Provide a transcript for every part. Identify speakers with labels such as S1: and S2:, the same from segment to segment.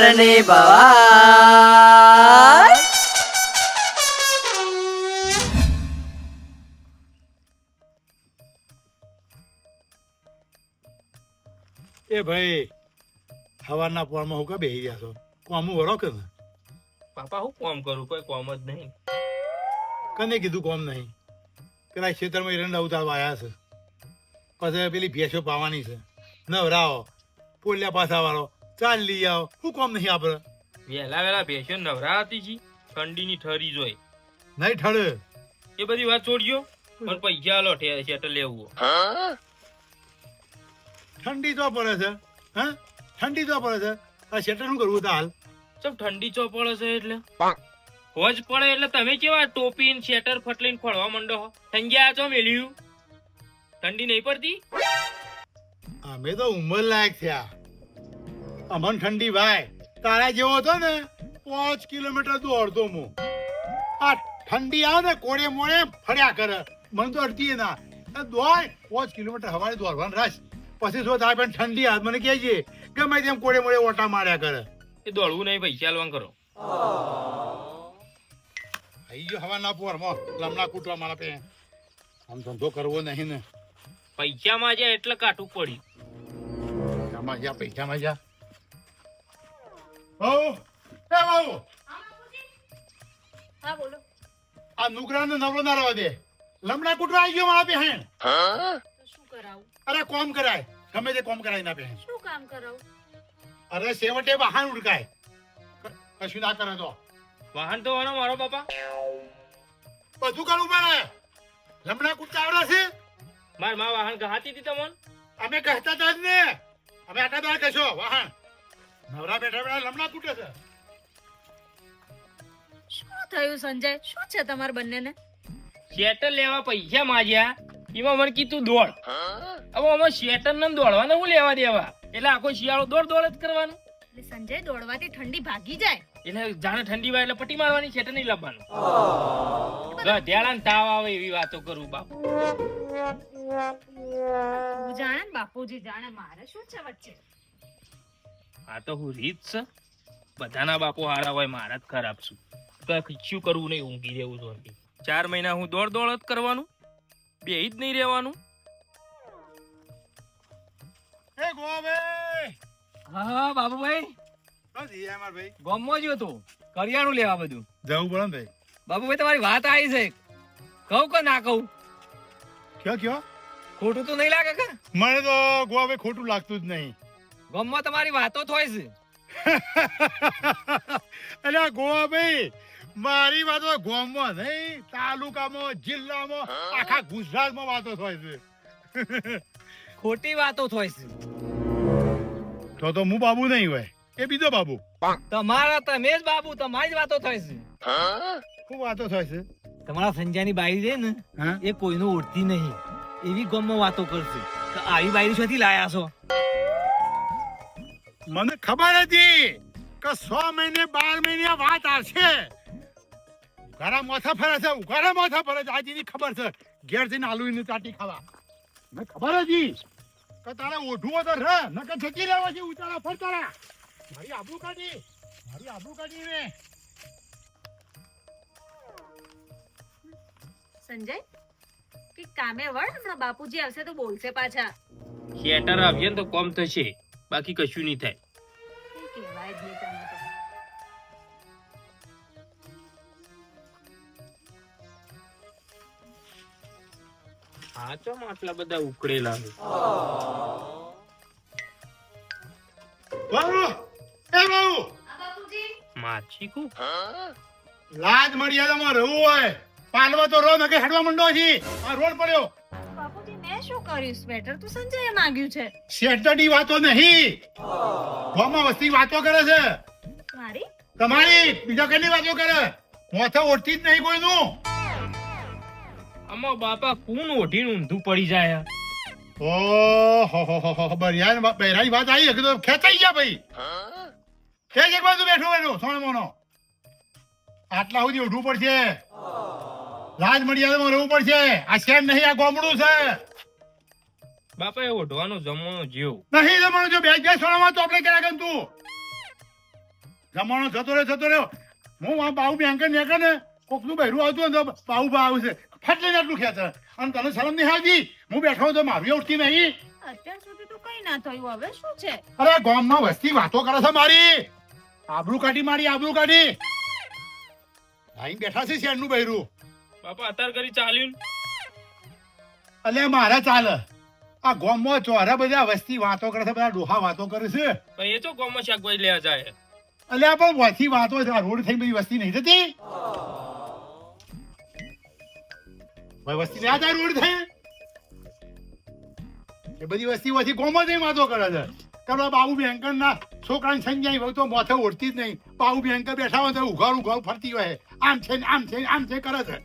S1: ઘરની બહાર.
S2: એ ભાઈ હવારના પોરમાં હું કા બેહી ગયા છો? કોમું વરો કે ને?
S3: પાપા હું કોમ કરું? કોઈ કોમ જ નહીં.
S2: કને કીધું કોમ નહીં? પેલા ખેતરમાં એરંડા ઉતારવા આવ્યા છે, પછી પેલી ભેંસો પાવાની છે, નવરાવો પોલિયા પાછા વાળો ચાલ લઈ આવો. શું કોમ નહીં આપણે?
S3: વહેલા ભેંસો નવરા હતી જી, ઠંડીની ઠરી જોઈ.
S2: નહીં ઠરે.
S3: એ બધી વાત છોડજો, પણ પૈસા આલો શેટર લેવું.
S2: ઠંડી તો પડે છે, હા ઠંડી તો પડે છે. આ શેટર શું કરવું હાલ?
S3: ચમ ઠંડી ચોપડે છે એટલે હોજ પડે એટલે તમે કેવા ટોપી ને શેટર ફટલીને ખોળવા માંડો હો? સંજ્ઞા છો મેલ્યું? ઠંડી નહીં પડતી?
S2: અમે તો ઉંમર લાયક થયા, અમન ઠંડી ભાઈ. તારા જેવો હતો ને 5 કિલોમીટર દોડતો હું. આ ઠંડી આવે ને કોડે મોડે ફર્યા કરે, મને તો અડતી ના દોડ. 5 કિલોમીટર હવારે દોડવાનું રાખ, પછી શું થાય? પણ ઠંડી હાથ મને કહેજે ગમે તેમ કોડે મોડે ઓટા માર્યા કરે.
S3: એ દોડવું નહીં, પૈસા આલવા કરો.
S2: આઈ ગયો હવાના પોરમાં લમણા કૂટવા મારા પે. આમ ધંધો કરવો નહીં ને.
S3: પૈસા માં જાય એટલે કાટું પડ્યું.
S2: પૈસામાં જા, પૈસામાં જા. બહુ એ બહુ
S4: હા બોલો.
S2: આ નુકરાને નવરો ના રહેવા દે. લમણા કૂટવા આવી ગયો મારા પે.
S4: તો શું કરાવું?
S2: અરે કોમ કરાય, ગમે તે કોમ કરાય ના પે.
S4: શું કામ કરાવું?
S2: અરે સેવટે વાહન ઉડકાય, કશું ના કરે તો
S3: વાહન તો વાનો મારો બાપા.
S2: બધું કરવું પડે. લમણા કૂટતા આવડે છે?
S3: માર માં વાહન ગહાતી હતી તમને.
S2: અમે કહેતા હતા જ ને, અમે આટા દાળ કહેશો વાહન નવરા બેઠા બેઠા લમણા કૂટે છે.
S4: શું થયું સંજય? શું છે તમાર બંનેને?
S3: શેટર લેવા પૈસા માંગ્યા, એમાં મને કીધું દોડ. હવે અમે શેટર ને દોડવાને હું લેવા દેવા? એટલે આખો શિયાળો દોડ દોડ જ કરવાનું.
S4: એટલે સંજય દોડવાથી ઠંડી ભાગી જાય.
S3: એટલે જાણે ઠંડી વાય એટલે પટ્ટી મારવાની, શેટર નહીં લાવવાનું. ધ્યાન તાવ આવે એવી વાતો કરું બાપુ.
S4: તું જાણે ને બાપુજી જાણે, મારે શું છે વચ્ચે?
S3: આ તો હું રીત છે, બધાના બાપો હારા હોય, મારા જ ખરાબ છું. તો શું કરવું નહીં, ઊંઘી રહેવું છું. 4 મહિના હું દોડ દોડ જ કરવાનું, બેહી જ નહીં રહેવાનું.
S2: એ ગોભાઈ.
S5: હા બાબુભાઈ,
S2: બસ ઈ અમાર ભાઈ
S5: ગામમાં જ હતો, કરિયાણું લેવા બધું.
S2: જવું પડે ને ભાઈ.
S5: બાબુભાઈ તમારી વાત આવી છે, કહું કે ના કહું?
S2: કયો કયો?
S5: ખોટું તો નહીં લાગે કે?
S2: મને તો ગોભાઈ ખોટું લાગતું જ નહીં.
S5: ગામમાં તમારી વાતો થાય છે.
S2: અલ્યા ગોભાઈ, મારી વાતો ગામમાં નહીં, તાલુકામાં, જિલ્લામાં, આખા ગુજરાતમાં વાતો થાય છે.
S5: ખોટી વાતો થાય છે.
S2: તો હું બાબુ નહીં હોય, એ બીજો બાબુ.
S5: તમારા તમે જ બાબુ, તમારી જ વાતો થાય છે.
S2: શું વાતો થાય છે?
S5: તમારા સંજયની બાઈ છે ને,
S2: હા?
S5: એ કોઈનું ઓળખતી નહીં, એવી ગામમાં વાતો કરશે કે આવી બાઈ શોથી લાયા છો?
S2: મને ખબર હતી કે 6 મહિને 12 મહિને આ વાત આવશે. ઉઘારા માથા ફરે છે, ઉઘારા માથા ફરે છે. આજની ખબર છે, ઘેર જઈને આલુ ની ચાટી ખાવા. મને ખબર હતી કે તારે ઓઢવું તો રે, નકર જતી રહેવા છે ઉતારા ફરતારા. મારી આબરૂ કાઢી, મારી આબરૂ કાઢી ને.
S4: સંજય કે કામે વળ, હમણાં બાપુજી આવશે તો બોલશે પાછા.
S3: શેટર આવીએ ને તો કોમ થશે, બાકી કશું નહીં થાય.
S4: એ કહેવાય જ નહીં તમે તો.
S3: હા ચમ આટલા બધા ઉકળેલા છે.
S2: બાબુ, એ બાબુ,
S4: બાપુજી
S3: માછી કુ
S2: લાજ મર્યાદામાં રહેવું હોય, પાલવા તો રો નકે હેડવા મંડો છે. આ રોડ પડ્યો.
S4: બાપુજી મેં શું કર્યું? સ્વેટર તો સંજયે માંગ્યું છે.
S2: શેઠની વાતો નહીં, ગામમાં વસ્તી વાતો કરે છે.
S4: મારી?
S2: તમારી બીજા કઈની વાતો કરે? મોથે ઓળતી જ નહીં કોઈનું.
S3: આમાં બાપા કોણ ઓઢીને ઊંધું પડી જાય?
S2: ઓહો બરિયાની વાત આવી તો ખેંચાઈ ગયા ભાઈ. ખેંચ એક બાજુ બેઠો બેઠો સોનો મોનો. આટલા સુધી ઉઠવું પડશે, લાજ મર્યાદામાં રહેવું પડશે. આ શહેર નહીં, આ ગામડું છે.
S3: બાપા એ ઓઢવાનો જમવાનો જેવ
S2: નહીં જમવાનું. જો બે સોનામાં તો આપણે કર્યા તું જમાનો જતો રહ્યો હું આ બાહુ બેંકર નેકર ને કોકનું બહેરું આવતું ને તો બાહુ બા આવશે ફટ લઈને આટલું ખેંચે અને તને શરમ નહીં આવતી હું બેઠો તો મારી ઉઠતી નહીં
S4: અત્યાર સુધી તો કઈ ના થયું, હવે શું છે?
S2: અરે ગામમાં વસ્તી વાતો કરે છે મારી આબરૂ કાઢી આઈ બેઠા છે શેરનું બહેરું
S3: બાપા અત્યાર કરી ચાલ્યું ને.
S2: અલે મારા ચાલે આ ગામમાં ચોરા બધા વસ્તી વાતો કરે છે બધા ડોહા વાતો કરે છે
S3: પણ એ તો ગામમાં શાકભાજી લેવા જાય.
S2: અલે આ પણ વસ્તી વાતો છે આ રોડ થઈ બધી વસ્તી નહીં થતી ભાઈ વસ્તી ના જાય રોડ થઈ એ બધી વસ્તી વસ્તી ગામમાં જઈ વાતો કરે છે કે બાબુ બેંકર ના છોકરાને સંજાઈ હોય તો માથે ઓળતી જ નહીં બાબુ બેંકર બેઠા હોય તો ઉઘાડ ફરતી હોય આમ છે ને આમ છે કરે છે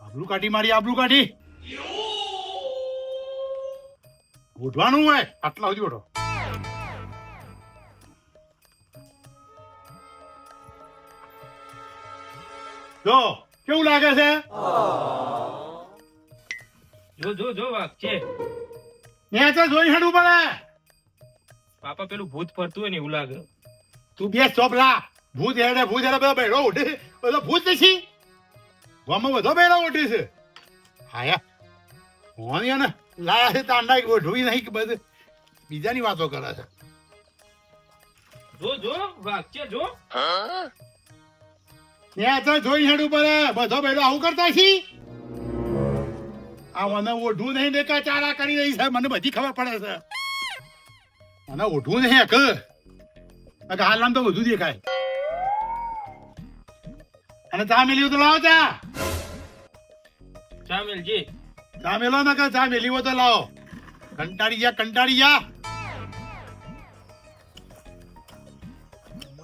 S2: આબરૂ કાઢી ઉઠવાનું હોય આટલા સુધી ઉઠો જો કેવું લાગે છે
S3: જો વાઘ છે
S2: મેં તો જોઈ હેડું પડે
S3: બાપા પેલું ભૂત ફરતું હોય ને એવું લાગે.
S2: તું બે ચોપલા ભૂત હેડે બધો બેડો ઉઠે બધો ભૂત નથી ગામમાં બધો બેડો ઉઠે છે હાયા હોની ને લાયા છે તાંડા ઓઢવી નહીં કે બધું બીજાની વાતો કરે છે
S3: જો વાઘ છે જો.
S2: ત્યાં તો જોઈ હેડું પડે બધો બેડો આવું કરતા છી આ મને ઓઢવું નહીં દેખા ચારા કરી રહી છે મને બધી ખબર પડે છે મને ઓઢવું નહીં હાલ તો બધું દેખાય અને ચા મેલ્યું તો લાવો
S3: ચા મેલજી.
S2: ચા મેલો ને કે ચા મેલી હોય તો લાવો કંટાળી જા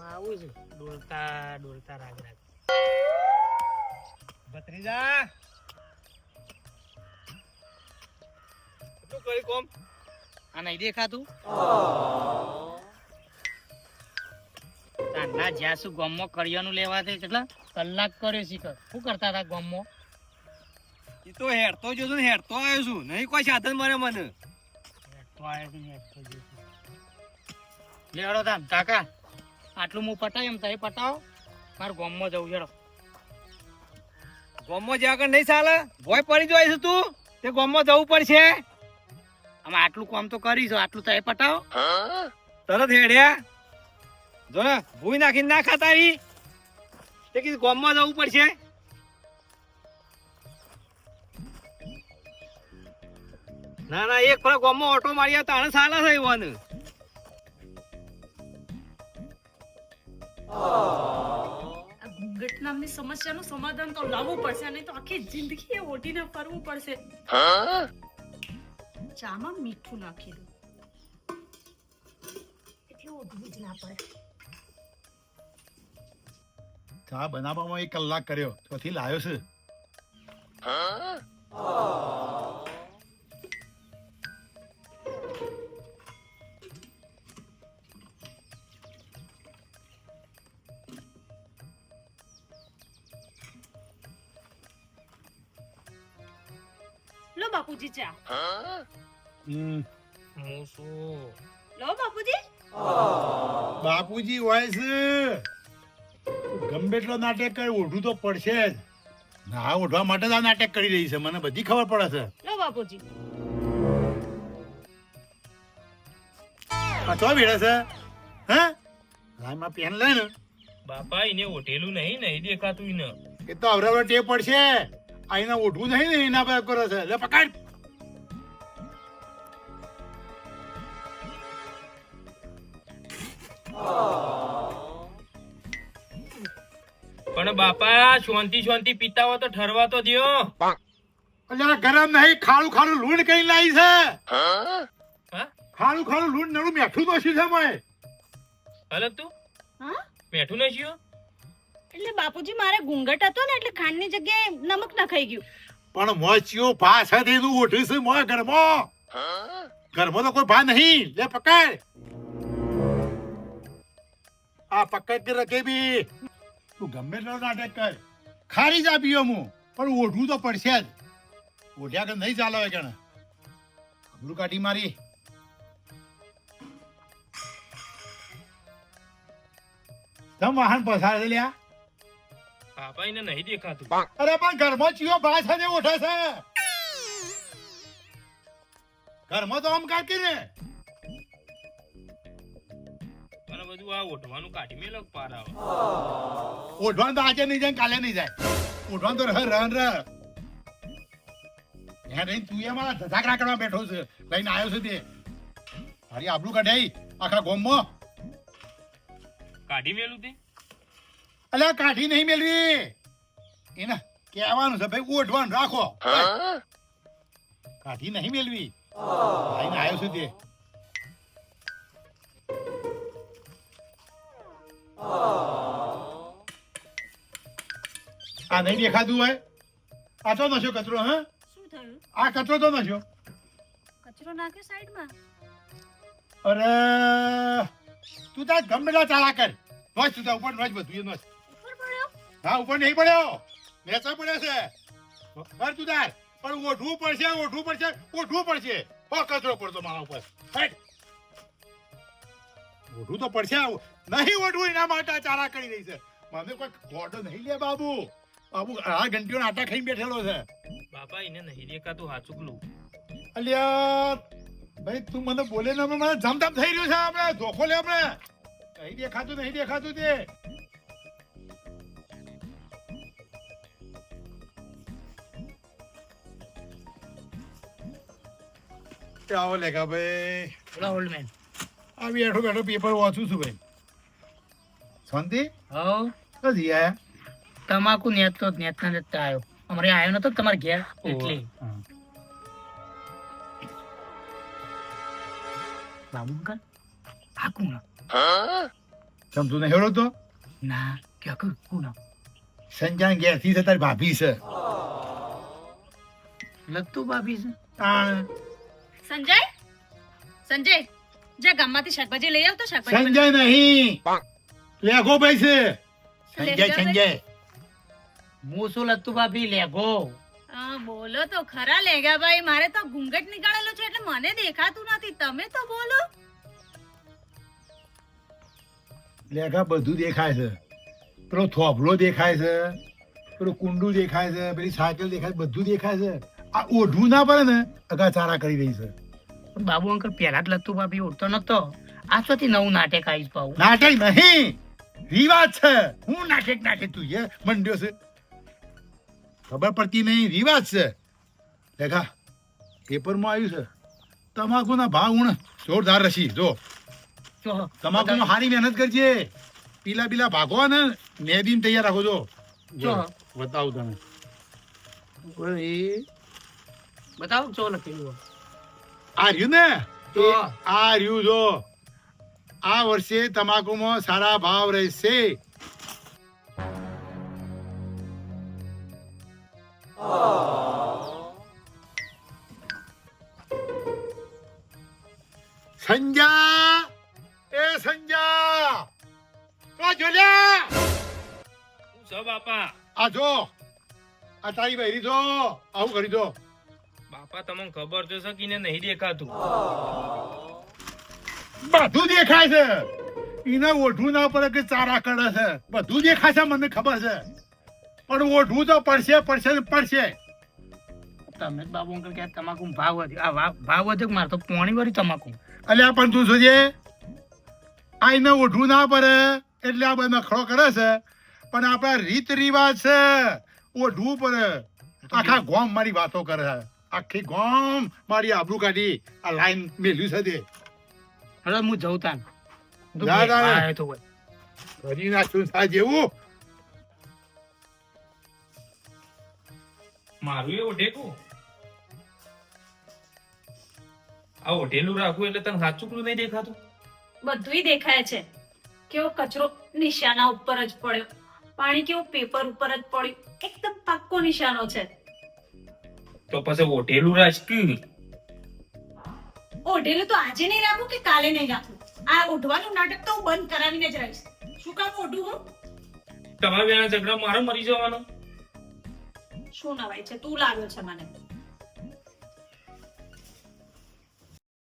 S5: આવું છે ડોલતા રાગ ભત્રીજા
S3: શું કરી કોમ?
S5: આ નહીં દેખાતું તાના જ્યાં શું ગામમાં કરિયાનું લેવા દે કેટલા કલાક કર્યો શીખર શું કરતા હતા ગામમાં
S1: ઈ તો હેડતો જોતો ને હેડતો આવ્યો છું નહીં કોઈ સાધન મળે મને
S5: લેવડો તામ કાકા આટલું હું પટાય એમ તમે પટાવો મારે ગામમાં જવું હેડો
S1: ગામમાં જ્યાં આગળ નહીં ચાલે ભોય પડી જાય છે તું તે ગામમાં જવું પડશે
S5: અમે આટલું કામ તો કરીશું આટલું તમે પટાવો
S1: તરત હેડ્યા જો ને ભૂઈ નાખીને ના ખાતા ઈ તે કીધું ગામમાં જવું પડશે ના એક ફરક ગામમાં ઓટો માર્યા તાણે ચાલે છે એવાને
S4: આ ઘૂંઘટ નામની સમસ્યાનું સમાધાન તો લાવવું પડશે, નહીં તો આખી જિંદગી એ ઓઢીને ફરવું પડશે. ચામાં મીઠું નાખી દઉં એટલે ઓઢવું જ ના પડે.
S2: ચા બનાવવામાં 1 કલાક કર્યો ત્યાંથી લાવ્યો છે
S4: લો બાપુજી ચા.
S3: હું શું
S4: લો બાપુજી.
S2: બાપુજી હોય છે ગમે એટલો નાટક કરે ઓઢવું તો પડશે જ ના ઓઢવા માટે જ આ નાટક કરી રહી છે મને બધી ખબર પડે છે
S4: લો બાપુજી.
S2: આ ચો ભેડે છે હે લાઈમાં પેન લે ને
S3: બાપા એને ઓઢેલું નહીં દેખાતું એને.
S2: એ તો અવરાવર ટેવ પડશે આ એના ઓઢવું નહીં ને એના પર કરે છે લે પકડ
S3: પણ બાપા શાંતિ પીતા હોય તો ઠરવા તો દ્યો.
S2: અલ્યા ગરમ નહીં ખાડું લૂણ કઈ લાવી છે
S3: હા
S2: ખાડું લૂણ નરું મેઠું તો છે મેં
S3: અલગ તું
S4: હા
S3: મેઠું નશીઓ.
S4: એટલે બાપુજી મારે ઘૂંઘટ હતો ને એટલે ખાંડની જગ્યાએ નમક નખાઈ ગયું.
S2: પણ મોચિયો ભા સાથે એનું ઓઢું છે મોય ઘરમાં તો કોઈ ભા નહીં લે પકડ આ પકડ કે રખે બી તું ગમે એટલો નાટક કર ખારી જ આપીયો હું પણ ઓઢવું તો પડશે જ ઓઢ્યા કે નહીં ચાલે હોય કણે અબરું કાઢી મારી તમ વાહન પસાર છે લ્યા.
S3: બાપા એને નહીં દેખાતું.
S2: અરે પણ ઘરમાં ચિયો ભાસ ને ઉઠે છે. ઘરમાં તો આમ કાઢી ને.
S3: અને બધું આ ઓઢવાનું કાઢી મેલો પાર આવે.
S2: ઓઢવાનું તો આજે નહીં જાય કાલે નહીં જાય. ઓઢવાનું તો રહ રહીને તું એ મારા ધધાકરા કરવા બેઠો છે. લઈને આવ્યો છે તે. મારી આબરૂ કઢાઈ આખા ગોમમાં.
S3: કાઢી મેલું તે
S2: અલ્યા કાઢી નહીં મેળવી. એને કહેવાનું છે ભાઈ ઓઢવાનું રાખો. કાઢી નહીં મેળવી. લઈને આવ્યો છે તે. આ નહીં દેખાતું હોય. આ તો નશો કચરો હા.
S4: શું થયું?
S2: આ કચરો તો નશો.
S4: કચરો નાખ્યો સાઈડમાં.
S2: અરે તું તાર ગમેલા ચાલા કર. નોચ તું તાર ઉપર નોચ બધું એ નોચ.
S4: ઉપર પડ્યો?
S2: હા ઉપર નહીં પડ્યો. નેચા પડ્યો છે. કર તું તાર. પણ ઓઢવું પડશે. હો કચરો પડતો મારા ઉપર. હટ. ઓઢવું તો પડશે. નહીં ઓઢવું એના માટે આ ચાલા કરી રહી છે. મને કોઈ ગોડો નહીં લે બાબુ. બાબુ આ ઘંટીઓ આટા ખાઈને બેઠેલો છે.
S3: બાપા એને નહીં દેખાતું હાચું પેલું.
S2: અલ્યા ભાઈ તું મને બોલે ને મને જમધમ થઈ રહ્યું છે. આપણે ધોખો લે. આપણે નહીં દેખાતું તે. આવો લેખા ભાઈ.
S5: બોલા ઓલ્ડ મેન.
S2: આ બેઠો પેપર વાંચું છું ભાઈ. શાંતિ
S5: હો
S2: હજી આયા.
S5: તમાકુ નેતના નેતતા આવ્યો. અમારે આવ્યો નતો તમારે ઘેર એટલે. બાબુ અંકલ આ કોણ?
S2: સમજુ ને હેરો તો
S5: ના કે કોણ?
S2: સંજાન ગેરથી છે તારી ભાભી છે.
S5: લત્તુ ભાભી છે.
S4: સંજય જા ગામમાંથી શાકભાજી લઈ આવતો. શાકભાજી
S2: સંજય નહીં લેગો ભાઈ છે. સંજય
S5: હું શું લત્તુ ભાભી લેગો?
S4: હા બોલો તો ખરા લેગા ભાઈ. મારે તો ઘૂંઘટ નીકાળેલો છે એટલે મને દેખાતું નથી. તમે તો બોલો.
S2: લેખા બધું દેખાય છે. પેલો થોભલો દેખાય છે. પેલું કુંડું દેખાય છે. પેલી સાયકલ દેખાય છે. બધું દેખાય છે. આ ઓઢવું ના પડે ને અગા ચારા કરી રહી છે.
S5: બાબુ અંકલ પેલા જ લત્તુ ભાભી ઉઠતો નતો. આ ચોથી નવું નાટક આવીશ પાઉં.
S2: નાટક નહીં રિવાજ છે. હું નાટક તું એ મંડ્યો છે. ખબર પડતી નહીં રિવાજ છે. લેખા પેપરમાં આવ્યું છે તમાકુના ભાવ હું જોરદાર રસી જો. તમાકુમાં સારી મહેનત કરજે. પીલા ભાગો ને મેદીને તૈયાર રાખો જો. બતાવું તમે.
S5: બતાવો ચો લખેલું.
S2: આ રહ્યું ને
S5: તો
S2: આ રહ્યું જો. આ વર્ષે તમાકુમાં સારા ભાવ રહેશે. સંજા તો જોલ્યા.
S3: શું છે બાપા?
S2: આ જો આ તારી બહેરી જો આવું કરી દો.
S3: બાપા તમને ખબર તો છે કે એને નહીં દેખાતું.
S2: બધું દેખાય છે. એને ઓઢવું ના પડે કે ચારા કરે છે. બધું દેખાય છે મને ખબર છે. પણ ઓઢવું તો પડશે.
S5: તમે જ બાબુ અંકલ કે તમાકુ ભાવ વધ્યો. આ ભાવ વધ્યો મારે તો પોણી વાળી તમાકુ.
S2: અલ્યા પણ તું જોજે આ એને ઓઢવું ના પડે એટલે આ બધા નખરો કરે છે. પણ આપણા રીત રિવાજ છે ઓઢવું પડે. આખા ગોમ મારી વાતો કરે છે. આખી ગોમ મારી આબરૂ કાઢી આ લાઈન મેલ્યું છે તે.
S5: હવે હું જઉં તાન.
S2: કરી નાખ્યું સા જેવું.
S3: મારું એ ઓઢેલું આ ઓઢેલું રાખવું એટલે તને સાચું નહીં દેખાતું.
S4: બધુંય દેખાય છે. કેવો કચરો નિશાના ઉપર જ પડ્યો. પાણી કેવું પેપર ઉપર જ પડ્યું. એકદમ પાક્કો નિશાનો છે.
S3: તો પછી ઓઢેલું રાજકી.
S4: ઓઢેલું તો આજે નહીં રાખું કે કાલે નહીં રાખું. આ ઓઢવાનું નાટક તો હું બંધ કરાવીને જ રહીશ. શું કામ ઓઢું હું?
S3: તમારા બેના ઝઘડા મારો મરી જવાનો.
S4: શું નવાય છે? તું લાવ્યો છે મને.